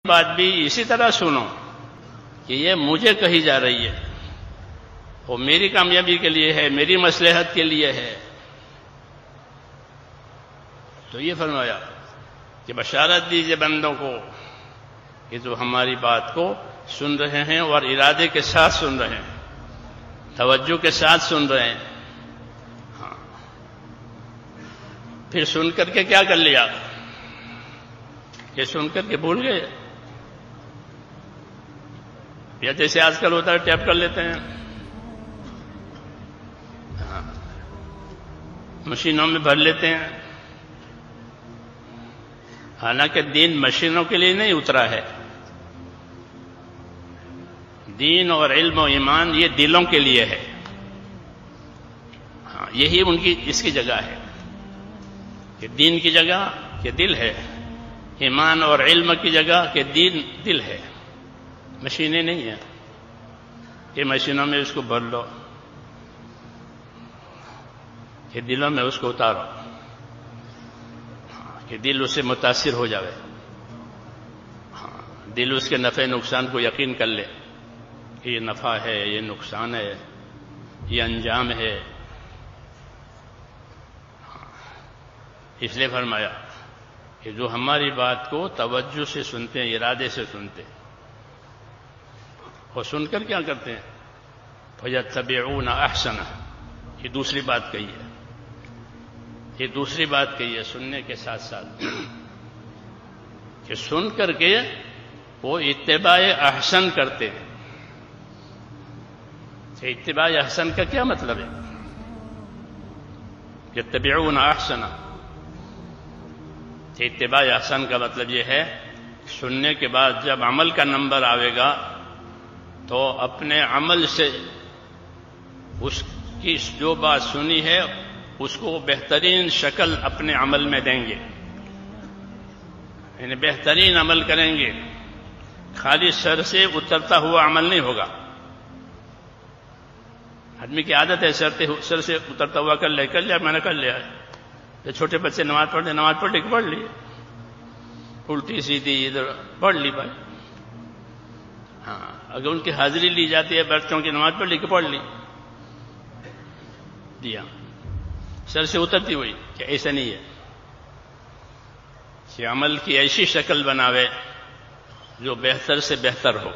بات بھی اسی طرح سنو کہ یہ مجھے کہی جا رہی ہے، وہ میری کامیابی کے لیے ہے، میری مصلحت کے لیے ہے۔ تو یہ فرمایا کہ بشارت دیجئے بندوں کو کہ جو ہماری بات کو سن رہے ہیں اور ارادے کے ساتھ سن رہے ہیں، توجہ کے ساتھ سن رہے ہیں۔ ہاں، پھر سن کر کے کیا کر لیا کہ سن کر کے بھول گئے، یا جیسے آج کل ہوتا ہے ٹیپ کر لیتے ہیں، مشینوں میں بھر لیتے ہیں۔ حالانکہ دین مشینوں کے لیے نہیں اترا ہے، دین اور علم و ایمان یہ دلوں کے لیے ہے۔ ہاں، یہی ان کی اس کی جگہ ہے کہ دین کی جگہ کہ دل ہے، ایمان اور علم کی جگہ کہ دین دل ہے، مشینیں نہیں ہیں کہ مشینوں میں اس کو بھر لو، کہ دلوں میں اس کو اتارو کہ دل اس سے متاثر ہو جاوے، دل اس کے نفع نقصان کو یقین کر لے کہ یہ نفع ہے، یہ نقصان ہے، یہ انجام ہے۔ اس لیے فرمایا کہ جو ہماری بات کو توجہ سے سنتے ہیں، ارادے سے سنتے ہیں، اور سن کر کیا کرتے ہیں فَيَتَّبِعُونَ أَحْسَنَهُ، یہ دوسری بات کہی ہے، یہ دوسری بات کہی ہے سننے کے ساتھ ساتھ کہ سن کر کے وہ اتباع احسن کرتے ہیں۔ کہ اتباع احسن کا کیا مطلب ہے؟ یتبعون احسن، کہ اتباع احسن کا مطلب یہ ہے سننے کے بعد جب عمل کا نمبر آئے گا تو اپنے عمل سے اس کی جو بات سنی ہے اس کو بہترین شکل اپنے عمل میں دیں گے، یعنی بہترین عمل کریں گے، خالی سر سے اترتا ہوا عمل نہیں ہوگا۔ آدمی کی عادت ہے سر سے اترتا ہوا کر لیا، میں نے کر لیا ہے۔ جو چھوٹے بچے نماز پڑھ کے پڑھ لی، الٹی سیدھی ادھر پڑھ لی بھائی۔ ہاں، اگر ان کی حاضری لی جاتی ہے بچوں کی نماز پڑھ لی دیا، سر سے اترتی ہوئی، کہ ایسا نہیں ہے کہ عمل کی ایسی شکل بناوے جو بہتر سے بہتر ہو،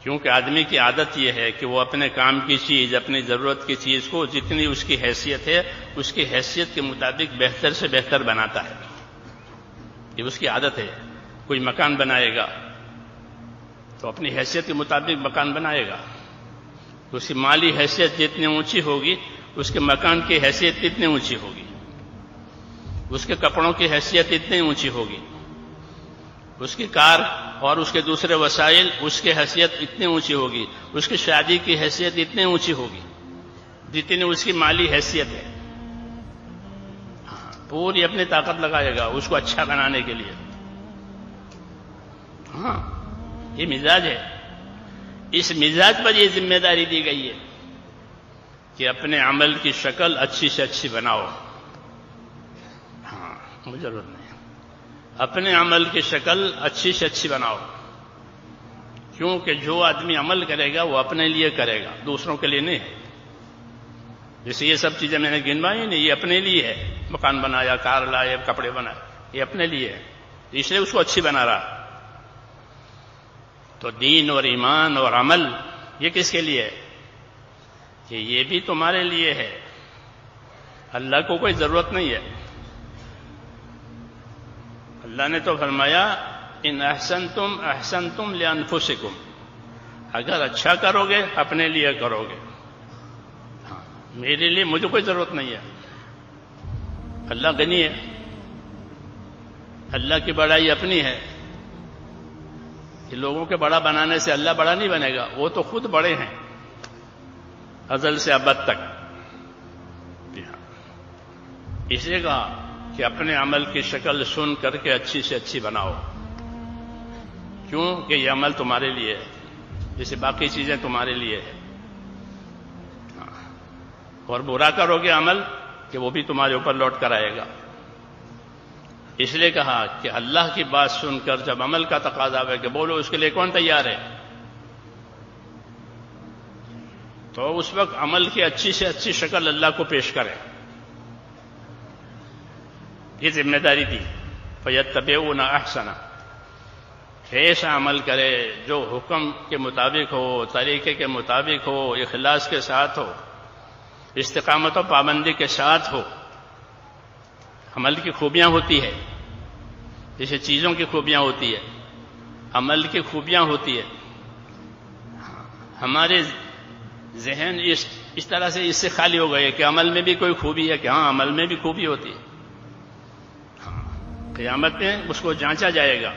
کیونکہ آدمی کی عادت یہ ہے کہ وہ اپنے کام کی چیز، اپنی ضرورت کی چیز کو جتنی اس کی حیثیت ہے اس کی حیثیت کے مطابق بہتر سے بہتر بناتا ہے، یہ اس کی عادت ہے۔ کوئی مکان بنائے گا تو اپنی حیثیت کے مطابق مکان بنائے گا، اس کی مالی حیثیت جتنی اونچی ہوگی اس کے مکان کی حیثیت اتنی اونچی ہوگی، اس کے کپڑوں کی حیثیت اتنی اونچی ہوگی، اس کی کار اور اس کے دوسرے وسائل اس کی حیثیت اتنی اونچی ہوگی، اس کی شادی کی حیثیت اتنی اونچی ہوگی جتنی اس کی مالی حیثیت ہے۔ پوری اپنی طاقت لگائے گا اس کو اچھا بنانے کے لیے۔ ہاں، یہ مزاج ہے، اس مزاج پر یہ ذمہ داری دی گئی ہے کہ اپنے عمل کی شکل اچھی سے اچھی بناؤ۔ ہاں، مجھے ضرورت نہیں، اپنے عمل کی شکل اچھی سے اچھی بناؤ، کیونکہ جو آدمی عمل کرے گا وہ اپنے لیے کرے گا، دوسروں کے لیے نہیں ہے۔ جیسے یہ سب چیزیں میں نے گنوائی نہیں، یہ اپنے لیے ہے، مکان بنایا، کار لائے، کپڑے بنائے، یہ اپنے لیے ہے، اس لیے اس کو اچھی بنا رہا۔ تو دین اور ایمان اور عمل یہ کس کے لیے ہے؟ کہ یہ بھی تمہارے لیے ہے، اللہ کو کوئی ضرورت نہیں ہے۔ اللہ نے تو فرمایا ان احسنتم احسنتم لانفسکم، اگر اچھا کرو گے اپنے لیے کرو گے، میرے لیے مجھے کوئی ضرورت نہیں ہے۔ اللہ غنی ہے، اللہ کی بڑائی اپنی ہے کہ لوگوں کے بڑا بنانے سے اللہ بڑا نہیں بنے گا، وہ تو خود بڑے ہیں ازل سے ابد تک۔ اس لیے کہا کہ اپنے عمل کی شکل سن کر کے اچھی سے اچھی بناؤ، کیوں کہ یہ عمل تمہارے لیے ہے، جیسے باقی چیزیں تمہارے لیے ہے۔ اور برا کرو گے عمل کہ وہ بھی تمہارے اوپر لوٹ کر آئے گا۔ اس لیے کہا کہ اللہ کی بات سن کر جب عمل کا تقاضا ہے کہ بولو اس کے لیے کون تیار ہے، تو اس وقت عمل کی اچھی سے اچھی شکل اللہ کو پیش کرے. یہ ذمہ داری تھی. فَيَتَّبِعُونَ أَحْسَنَ، ایسا عمل کرے جو حکم کے مطابق ہو، طریقے کے مطابق ہو، اخلاص کے ساتھ ہو، استقامت و پابندی کے ساتھ ہو. عمل کی خوبیاں ہوتی ہے، جیسے چیزوں کی خوبیاں ہوتی ہے، عمل کی خوبیاں ہوتی ہے. ہمارے ذہن اس طرح سے اس سے خالی ہو گئے کہ عمل میں بھی کوئی خوبی ہے، کہ ہاں عمل میں بھی خوبی ہوتی ہے. قیامت میں اس کو جانچا جائے گا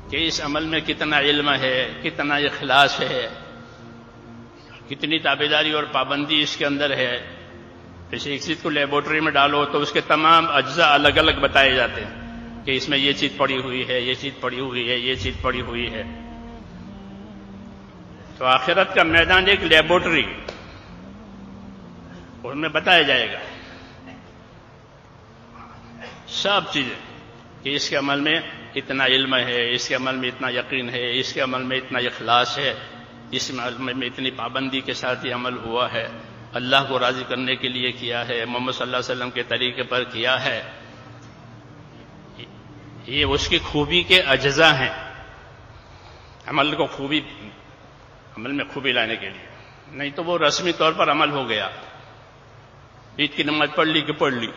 کہ اس عمل میں کتنا علم ہے، کتنا اخلاص ہے، کتنی تابعداری اور پابندی اس کے اندر ہے. جیسے ایک چیز کو لیبورٹری میں ڈالو تو اس کے تمام اجزاء الگ الگ بتائے جاتے ہیں کہ اس میں یہ چیز پڑی ہوئی ہے، یہ چیز پڑی ہوئی ہے، یہ چیز پڑی ہوئی ہے. تو آخرت کا میدان ایک لیبورٹری، اس میں بتایا جائے گا سب چیزیں کہ اس کے عمل میں اتنا علم ہے، اس کے عمل میں اتنا یقین ہے، اس کے عمل میں اتنا اخلاص ہے، اس عمل میں اتنی پابندی کے ساتھ یہ عمل ہوا ہے، اللہ کو راضی کرنے کے لیے کیا ہے، محمد صلی اللہ علیہ وسلم کے طریقے پر کیا ہے. یہ اس کی خوبی کے اجزاء ہیں. عمل کو خوبی، عمل میں خوبی لانے کے لیے، نہیں تو وہ رسمی طور پر عمل ہو گیا. عید کی نماز پڑھ لی کہ پڑھ لی.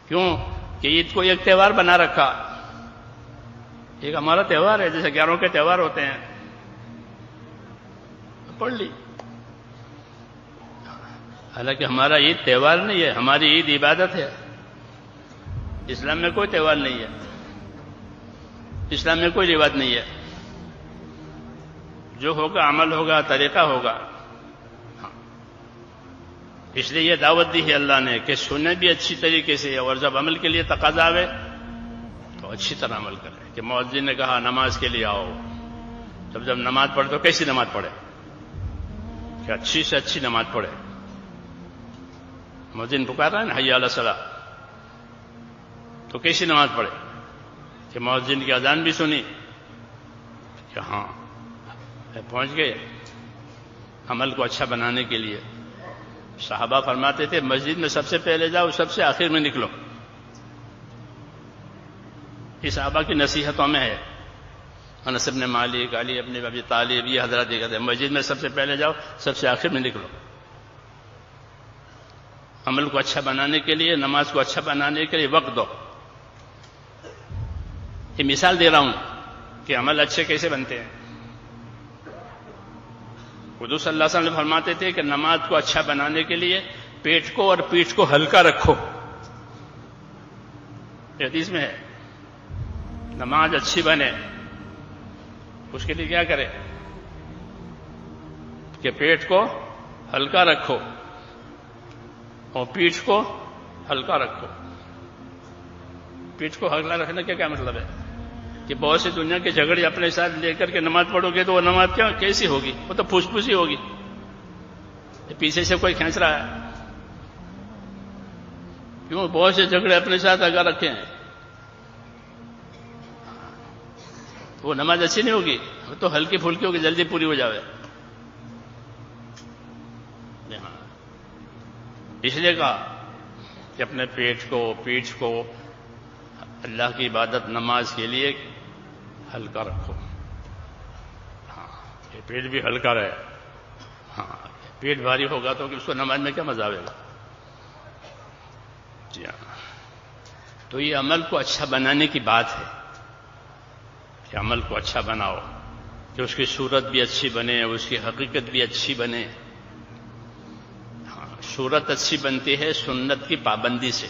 کیوں کہ عید کو ایک تہوار بنا رکھا، ایک ہمارا تہوار ہے جیسے 11 کے تہوار ہوتے ہیں، پڑھ لی. حالانکہ ہمارا عید تہوار نہیں ہے، ہماری عید عبادت ہے. اسلام میں کوئی تہوار نہیں ہے، اسلام میں کوئی روایت نہیں ہے. جو ہوگا عمل ہوگا، طریقہ ہوگا. اس لیے یہ دعوت دی ہے اللہ نے کہ سنیں بھی اچھی طریقے سے، اور جب عمل کے لیے تقاضا آئے تو اچھی طرح عمل کریں. کہ مؤذن نے کہا نماز کے لیے آؤ، جب نماز پڑھے تو کیسی نماز پڑھے؟ کہ اچھی سے اچھی نماز پڑھے. مؤذن پکار رہا ہے نا حی علی الصلاۃ، تو کیسی نماز پڑھے؟ کہ مؤذن کی اذان بھی سنی کہ ہاں پہنچ گئے. عمل کو اچھا بنانے کے لیے صحابہ فرماتے تھے مسجد میں سب سے پہلے جاؤ، سب سے آخر میں نکلو. یہ صحابہ کی نصیحتوں میں ہے. انس بن مالک، علی بن ابی طالب، یہ حضرات یہ کہتے ہیں مسجد میں سب سے پہلے جاؤ، سب سے آخر میں نکلو. عمل کو اچھا بنانے کے لیے، نماز کو اچھا بنانے کے لیے وقت دو. یہ مثال دے رہا ہوں کہ عمل اچھے کیسے بنتے ہیں. حضور صلی اللہ علیہ وسلم فرماتے تھے کہ نماز کو اچھا بنانے کے لیے پیٹ کو اور پیٹھ کو ہلکا رکھو. حدیث میں ہے نماز اچھی بنے اس کے لیے کیا کرے کہ پیٹ کو ہلکا رکھو اور پیٹھ کو ہلکا رکھو. پیٹھ کو ہلکا رکھنے کا کیا مطلب ہے کہ بہت سی دنیا کے جھگڑے اپنے ساتھ لے کر کے نماز پڑھو گے تو وہ نماز کیسی ہوگی؟ وہ تو پھوس پھوسی ہوگی. پیچھے سے کوئی کھینچ رہا ہے. کیوں؟ بہت سے جھگڑے اپنے ساتھ لگا رکھے ہیں. وہ نماز اچھی نہیں ہوگی، وہ تو ہلکی پھلکی ہوگی، جلدی پوری ہو جاوے. اس لیے کہا کہ اپنے پیٹ کو، پیٹھ کو اللہ کی عبادت نماز کے لیے ہلکا رکھو. ہاں یہ پیٹ بھی ہلکا رہے. ہاں پیٹ بھاری ہوگا تو اس کو نماز میں کیا مزہ آئے گا. جی ہاں، تو یہ عمل کو اچھا بنانے کی بات ہے کہ عمل کو اچھا بناؤ کہ اس کی صورت بھی اچھی بنے، اس کی حقیقت بھی اچھی بنے. ہاں صورت اچھی بنتی ہے سنت کی پابندی سے.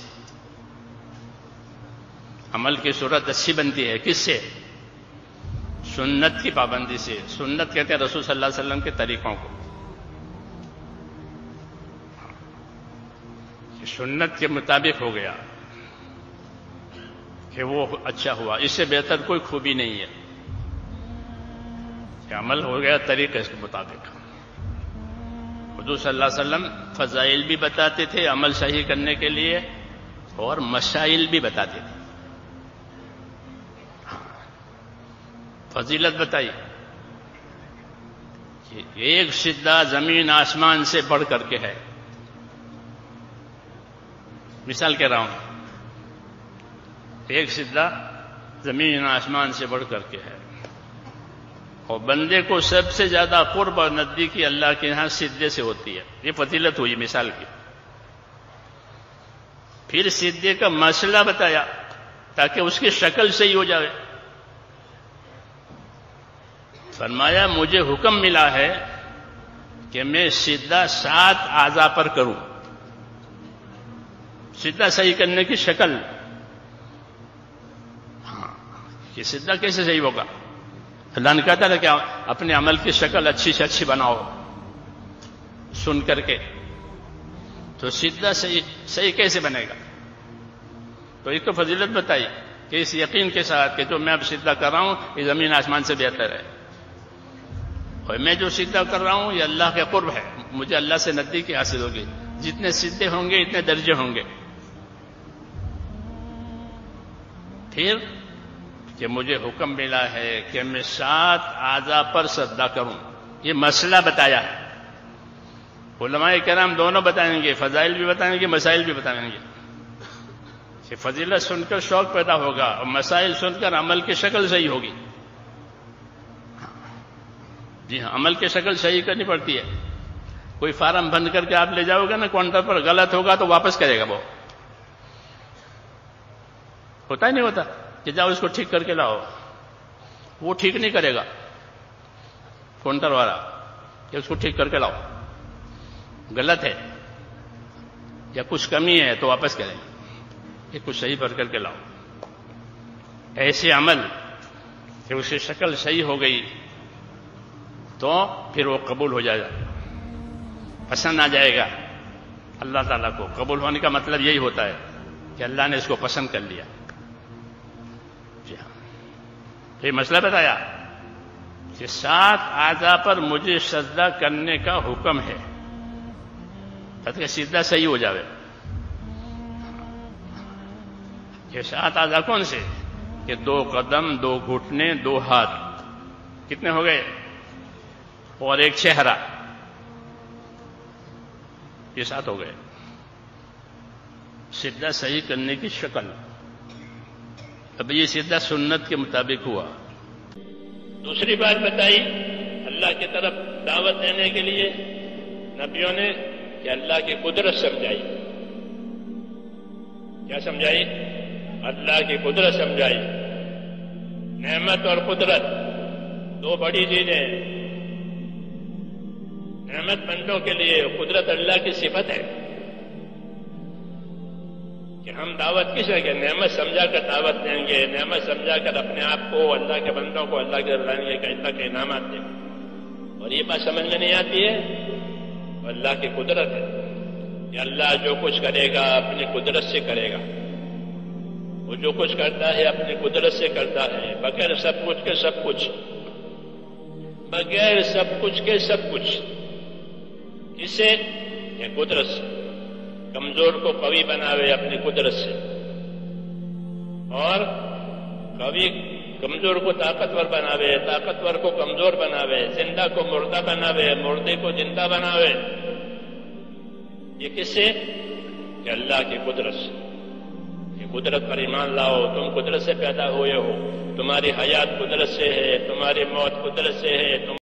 عمل کی صورت اچھی بنتی ہے کس سے؟ سنت کی پابندی سے. سنت کہتے ہیں رسول صلی اللہ علیہ وسلم کے طریقوں کو. سنت کے مطابق ہو گیا کہ وہ اچھا ہوا. اس سے بہتر کوئی خوبی نہیں ہے کہ عمل ہو گیا طریقے کے مطابق. حضور صلی اللہ علیہ وسلم فضائل بھی بتاتے تھے عمل صحیح کرنے کے لیے اور مسائل بھی بتاتے تھے. فضیلت بتائی کہ ایک سجدہ زمین آسمان سے بڑھ کر کے ہے. مثال کہہ رہا ہوں، ایک سجدہ زمین آسمان سے بڑھ کر کے ہے، اور بندے کو سب سے زیادہ قرب اور نزدیکی اللہ کے یہاں سجدے سے ہوتی ہے. یہ فضیلت ہوئی مثال کی. پھر سجدے کا مسئلہ بتایا تاکہ اس کی شکل صحیح ہو جائے. فرمایا مجھے حکم ملا ہے کہ میں سجدہ 7 اعضاء پر کروں. سجدہ صحیح کرنے کی شکل، یہ سجدہ کیسے صحیح ہوگا؟ اللہ نے کہتا تھا کہ اپنے عمل کی شکل اچھی سے اچھی بناؤ سن کر کے. تو سجدہ صحیح کیسے بنے گا؟ تو ایک تو فضیلت بتائی کہ اس یقین کے ساتھ کہ جو میں اب سجدہ کر رہا ہوں یہ زمین آسمان سے بہتر ہے، اور میں جو سجدہ کر رہا ہوں یہ اللہ کے قرب ہے، مجھے اللہ سے نزدیکی حاصل ہوگی. جتنے سجدے ہوں گے اتنے درجے ہوں گے. پھر کہ مجھے حکم ملا ہے کہ میں 7 اعضاء پر سجدہ کروں. یہ مسئلہ بتایا ہے. علماء کرام دونوں بتائیں گے، فضائل بھی بتائیں گے، مسائل بھی بتائیں گے. کہ فضیلت سن کر شوق پیدا ہوگا اور مسائل سن کر عمل کی شکل صحیح ہوگی. جی ہاں، عمل کی شکل صحیح کرنی پڑتی ہے. کوئی فارم بند کر کے آپ لے جاؤ گے نا کاؤنٹر پر، غلط ہوگا تو واپس کرے گا. وہ ہوتا ہی نہیں ہوتا کہ جاؤ اس کو ٹھیک کر کے لاؤ. وہ ٹھیک نہیں کرے گا کاؤنٹر والا کہ اس کو ٹھیک کر کے لاؤ، غلط ہے یا کچھ کمی ہے تو واپس کریں گے. یہ کچھ صحیح پر کر کے لاؤ. ایسے عمل کہ اس کی شکل صحیح ہو گئی تو پھر وہ قبول ہو جائے گا، پسند آ جائے گا اللہ تعالیٰ کو. قبول ہونے کا مطلب یہی ہوتا ہے کہ اللہ نے اس کو پسند کر لیا. جی ہاں، یہ مسئلہ بتایا کہ 7 اعضاء پر مجھے سجدہ کرنے کا حکم ہے تاکہ سجدہ صحیح ہو جائے. یہ 7 اعضاء کون سے؟ کہ 2 قدم، 2 گھٹنے، 2 ہاتھ. کتنے ہو گئے؟ اور 1 چہرہ. یہ 7 ہو گئے. سجدہ صحیح کرنے کی شکل. اب یہ سجدہ سنت کے مطابق ہوا. دوسری بات بتائی اللہ کی طرف دعوت دینے کے لیے نبیوں نے کہ اللہ کی قدرت سمجھائی. کیا سمجھائی؟ اللہ کی قدرت سمجھائی. نعمت اور قدرت 2 بڑی چیزیں. نعمت بندوں کے لیے، قدرت اللہ کی صفت ہے کہ ہم دعوت کس جگہ نعمت سمجھا کر دعوت دیں گے، نعمت سمجھا کر اپنے آپ کو اللہ کے بندوں کو اللہ کے لائیں کہ اللہ کے انعامات دیں. اور یہ بات سمجھ میں نہیں آتی ہے. اللہ کی قدرت ہے کہ اللہ جو کچھ کرے گا اپنی قدرت سے کرے گا. وہ جو کچھ کرتا ہے اپنی قدرت سے کرتا ہے، بغیر سب کچھ کے سب کچھ. بغیر سب کچھ کے سب کچھ. اس سے یہ قدرت سے. کمزور کو قوی بناوے اپنی قدرت سے، اور قوی کمزور کو طاقتور بناوے، طاقتور کو کمزور بناوے، زندہ کو مردہ بناوے، مردے کو زندہ بناوے. یہ کس سے؟ کہ اللہ کی قدرت سے. یہ قدرت پر ایمان لاؤ. تم قدرت سے پیدا ہوئے ہو، تمہاری حیات قدرت سے ہے، تمہاری موت قدرت سے ہے.